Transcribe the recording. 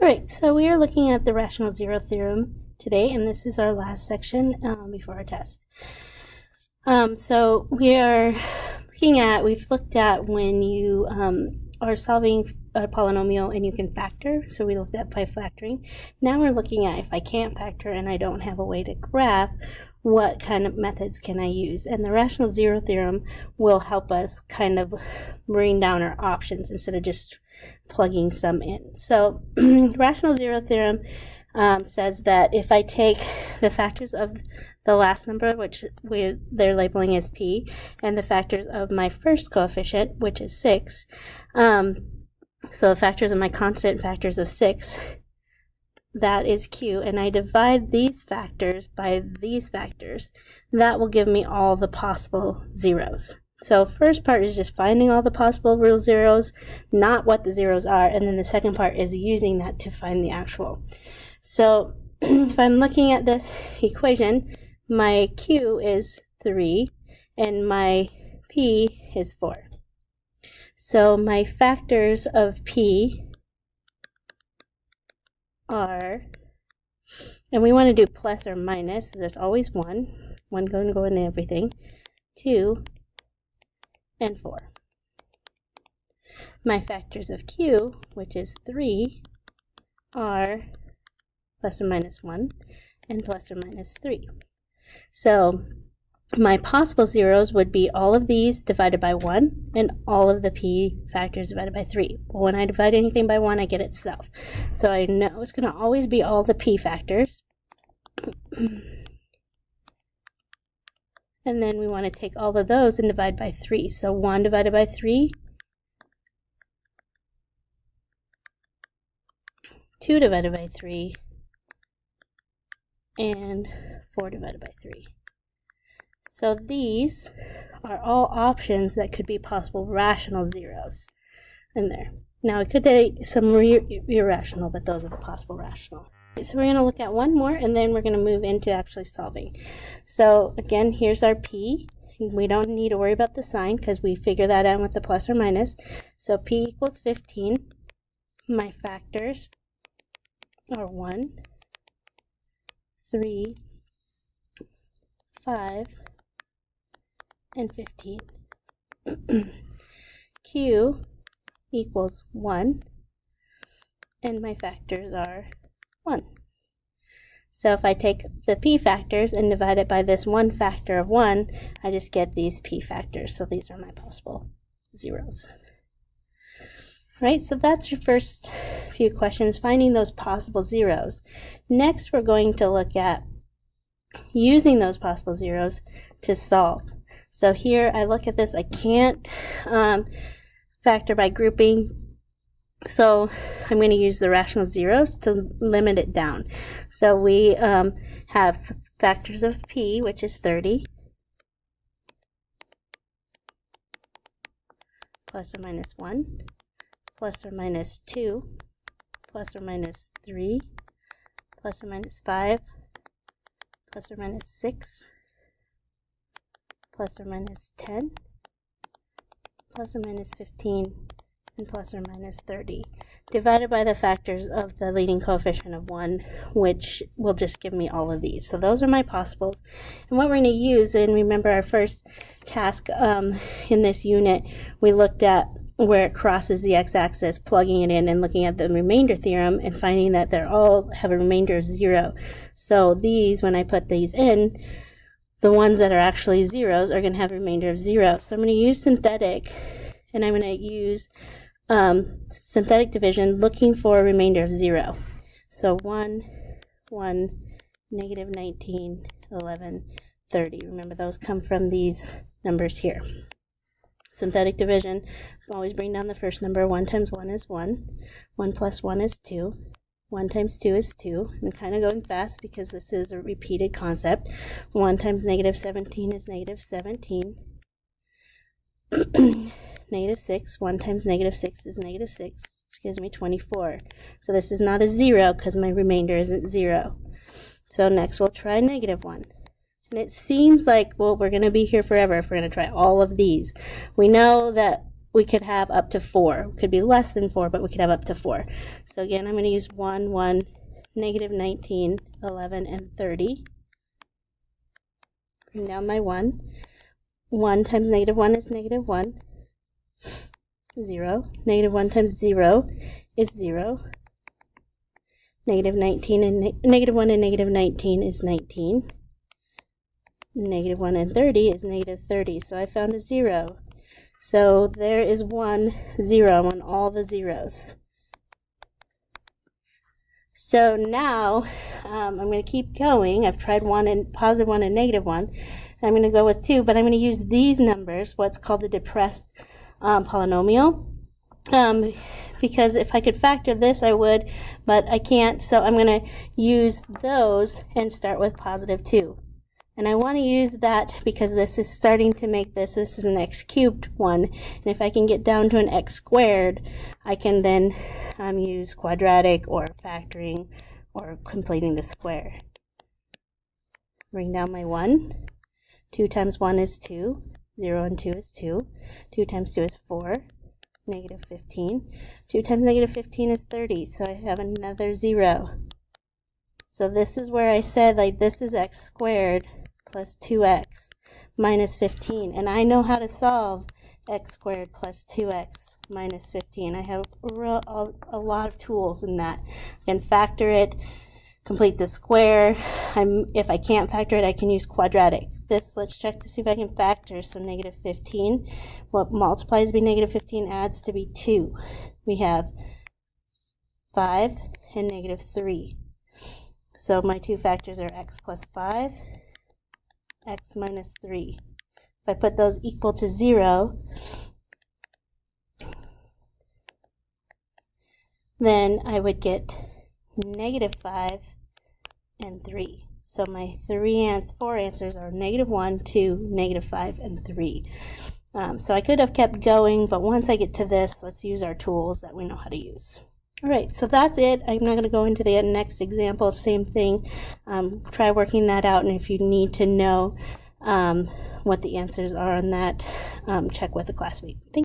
Alright, so we are looking at the rational zero theorem today, and this is our last section before our test. So we are looking at, we've looked at when you are solving a polynomial and you can factor, so we looked at by factoring. Now we're looking at if I can't factor and I don't have a way to graph, what kind of methods can I use? And the rational zero theorem will help us kind of bring down our options instead of just plugging some in. So rational zero theorem says that if I take the factors of the last number, which they're labeling as p, and the factors of my first coefficient, which is 6, so factors of my constant, factors of 6, that is q, and I divide these factors by these factors, that will give me all the possible zeros. So first part is just finding all the possible real zeros, not what the zeros are, and then the second part is using that to find the actual. So if I'm looking at this equation, my q is 3 and my p is 4. So my factors of p are, and we want to do plus or minus, so that's always 1 going to go in everything, 2, and 4. My factors of q, which is 3, are plus or minus 1 and plus or minus 3. So my possible zeros would be all of these divided by 1 and all of the p factors divided by 3. Well, when I divide anything by 1, I get itself. So I know it's going to always be all the p factors. And then we want to take all of those and divide by 3. So 1 divided by 3, 2 divided by 3, and 4 divided by 3. So these are all options that could be possible rational zeros in there. Now it could be some irrational, but those are the possible rational. So we're going to look at one more, and then we're going to move into actually solving. So again, here's our p. We don't need to worry about the sign because we figure that out with the plus or minus. So p equals 15. My factors are 1, 3, 5, and 15. Q equals 1, and my factors are 1. So if I take the p factors and divide it by this one factor of 1, I just get these p factors. So these are my possible zeros. Right, so that's your first few questions, finding those possible zeros. Next, we're going to look at using those possible zeros to solve. So here I look at this, I can't factor by grouping, so I'm going to use the rational zeros to limit it down. So we have factors of p, which is 30, plus or minus 1, plus or minus 2, plus or minus 3, plus or minus 5, plus or minus 6, plus or minus 10, plus or minus 15, and plus or minus 30, divided by the factors of the leading coefficient of 1, which will just give me all of these. So those are my possibles. And what we're going to use, and remember our first task in this unit, we looked at where it crosses the x-axis, plugging it in and looking at the remainder theorem and finding that they all have a remainder of 0. So these, when I put these in, the ones that are actually zeros are going to have a remainder of 0. So I'm going to use synthetic, and I'm going to use synthetic division looking for a remainder of 0. So 1, 1, negative 19, 11, 30. Remember, those come from these numbers here. Synthetic division, always bring down the first number. 1 times 1 is 1. 1 plus 1 is 2. 1 times 2 is 2. I'm kind of going fast because this is a repeated concept. 1 times negative 17 is negative 17. Negative 6. 1 times negative 6 is negative 6. Which gives me 24. So this is not a 0 because my remainder isn't 0. So next we'll try negative 1. And it seems like, well, we're going to be here forever if we're going to try all of these. We know that we could have up to 4. It could be less than 4, but we could have up to 4. So again, I'm going to use 1, 1, negative 19, 11, and 30. Bring down my 1. 1 times negative 1 is negative 1. 0. Negative 1 times 0 is 0. Negative 19 and negative 1 and negative 19 is 19. Negative 1 and 30 is negative 30. So I found a 0. So there is 1 0 on all the zeros. So now I'm going to keep going. I've tried 1 and positive 1 and negative 1. I'm going to go with 2, but I'm going to use these numbers, what's called the depressed polynomial. Because if I could factor this, I would, but I can't. So I'm going to use those and start with positive 2. And I want to use that because this is starting to make this is an x cubed one. And if I can get down to an x squared, I can then use quadratic or factoring or completing the square. Bring down my 1. 2 times 1 is 2. 0 and 2 is 2. 2 times 2 is 4. Negative 15. 2 times negative 15 is 30. So I have another 0. So this is where I said, like, this is x squared plus 2x minus 15. And I know how to solve x squared plus 2x minus 15. I have a lot of tools in that. I can factor it, complete the square. If I can't factor it, I can use quadratic. Let's check to see if I can factor. So negative 15, what multiplies to be negative 15 adds to be 2. We have 5 and negative 3. So my two factors are x plus 5, x minus 3. If I put those equal to 0, then I would get negative 5 and 3. So my 4 answers are negative 1, 2, negative 5, and 3. So I could have kept going, but once I get to this, let's use our tools that we know how to use. All right, so that's it. I'm not going to go into the next example. Same thing. Try working that out, and if you need to know what the answers are on that, check with the classmate. Thank you.